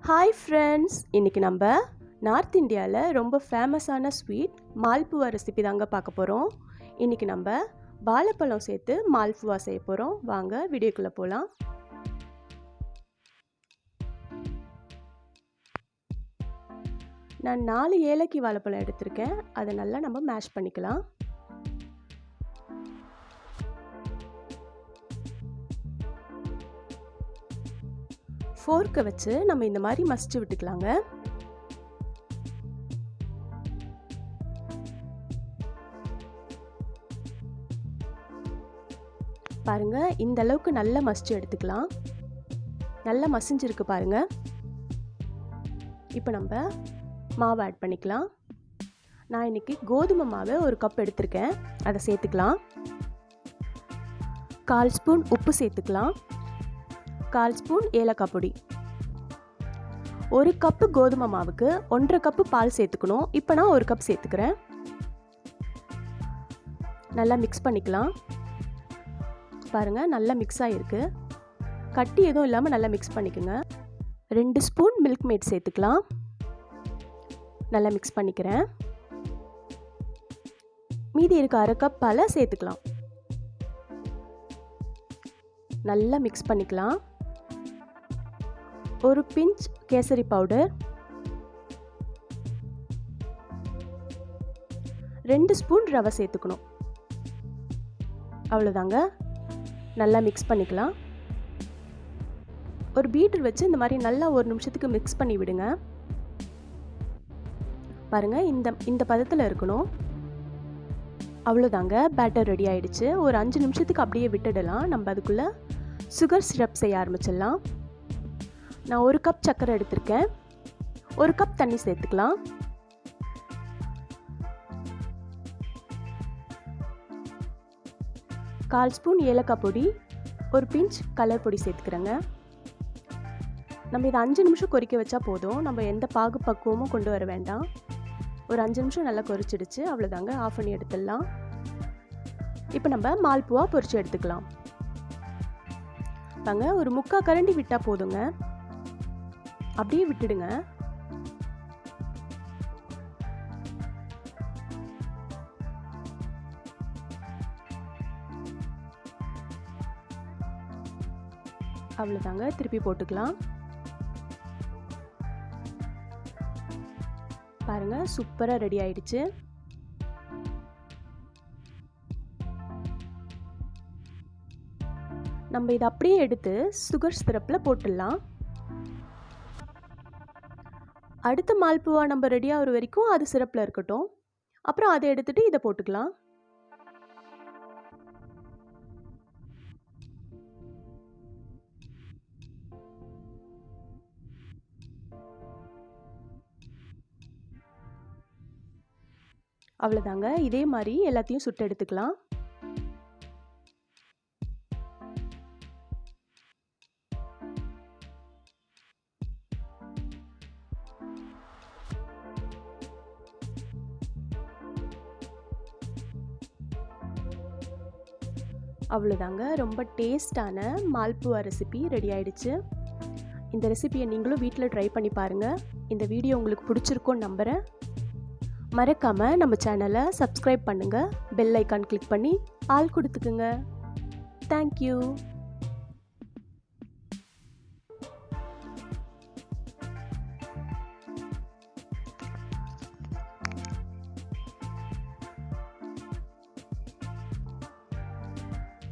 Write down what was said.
Hi friends, இன்னைக்கு நம்ம north இந்தியால ரொம்ப ஃபேமஸான ஸ்வீட் மால்புவா ரெசிபி தாங்க பார்க்க போறோம். இன்னைக்கு நம்ம வாழைப்பழம் சேர்த்து மால்புவா செய்ய போறோம். வாங்க வீடியோக்குள்ள போலாம். நான் 4 ஏலக்கி வாழைப்பழம் எடுத்திருக்கேன். அதை நல்லா நம்ம மேஷ் பண்ணிக்கலாம். ஃபோர்க்கை வச்சு நம்ம இந்த மாதிரி மசிச்சு விட்டுக்கலாங்க. பாருங்க, இந்த அளவுக்கு நல்லா மசிச்சு எடுத்துக்கலாம். நல்லா மசிஞ்சிருக்கு பாருங்க. இப்போ நம்ம மாவு ஆட் பண்ணிக்கலாம். நான் இன்னைக்கு கோதுமை மாவு 1 கப் எடுத்திருக்கேன். அதை சேர்த்துக்கலாம். 1/4 ஸ்பூன் உப்பு சேர்த்துக்கலாம். 1/4 ஸ்பூன் ஏலக்காய் பொடி. 1 கப்பு கோதுமை மாவுக்கு 1.5 கப்பு பால் சேர்த்துக்கணும். இப்போ நான் 1 கப் சேர்த்துக்கிறேன். நல்லா மிக்ஸ் பண்ணிக்கலாம். பாருங்க, நல்லா மிக்ஸ் ஆகிருக்கு. கட்டி எதுவும் இல்லாமல் நல்லா மிக்ஸ் பண்ணிக்கோங்க. 2 ஸ்பூன் மில்க்மேட் சேர்த்துக்கலாம். நல்லா மிக்ஸ் பண்ணிக்கிறேன். மீதி இருக்க 1/2 கப் பாலை சேர்த்துக்கலாம். நல்லா மிக்ஸ் பண்ணிக்கலாம். 1 பிஞ்ச் கேசரி பவுடர், 2 ஸ்பூன் ரவை சேர்த்துக்கணும். அவ்வளோதாங்க. நல்லா மிக்ஸ் பண்ணிக்கலாம். ஒரு பீட்டர் வச்சு இந்த மாதிரி நல்லா 1 நிமிஷத்துக்கு மிக்ஸ் பண்ணி விடுங்க. பாருங்க, இந்த பதத்தில் இருக்கணும். அவ்வளோதாங்க, பேட்டர் ரெடி ஆயிடுச்சு. ஒரு 5 நிமிஷத்துக்கு அப்படியே விட்டுடலாம். நம்ம அதுக்குள்ளே சுகர் சிரப் செய்ய ஆரம்பிச்சிடலாம். நான் 1 கப் சர்க்கரை எடுத்திருக்கேன். 1 கப் தண்ணி சேர்த்துக்கலாம். கால் ஸ்பூன் ஏலக்காய் பொடி, 1 பிஞ்ச் கலர் பொடி சேர்த்துக்கிறேங்க. நம்ம இதை 5 நிமிஷம் கொதிக்க வச்சா போதும். நம்ம எந்த பாகு பக்குவமும் கொண்டு வர வேண்டாம். ஒரு 5 நிமிஷம் நல்லா கொதிச்சிடுச்சு. அவ்வளோதாங்க, ஆஃப் பண்ணி எடுத்துடலாம். இப்போ நம்ம மால்புவா பொரிச்சு எடுத்துக்கலாம். வாங்க, ஒரு 3/4 கரண்டி விட்டால் போதுங்க. அப்படியே விட்டுடுங்க. அவ்வளோதாங்க, திருப்பி போட்டுக்கலாம். பாருங்க, சூப்பராக ரெடி ஆயிடுச்சு. நம்ம இதை அப்படியே எடுத்து சுகர் சிரப்பில் போட்டுடலாம். அடுத்த மால்புவா நம்ம ரெடியாக ஒரு வரைக்கும் அது சிரப்பில் இருக்கட்டும். அப்புறம் அதை எடுத்துட்டு இதை போட்டுக்கலாம். அவ்வளோதாங்க, இதே மாதிரி எல்லாத்தையும் சுட்டு எடுத்துக்கலாம். அவ்வளோதாங்க, ரொம்ப டேஸ்டான மால்புவா ரெசிபி ரெடி ஆயிடுச்சு. இந்த ரெசிபியை நீங்களும் வீட்டில் ட்ரை பண்ணி பாருங்கள். இந்த வீடியோ உங்களுக்கு பிடிச்சிருக்கும்னு நம்புகிறேன். மறக்காமல் நம்ம சேனலை சப்ஸ்கிரைப் பண்ணுங்கள். பெல் ஐக்கான் கிளிக் பண்ணி ஆல் கொடுத்துக்குங்க. தேங்க்யூ.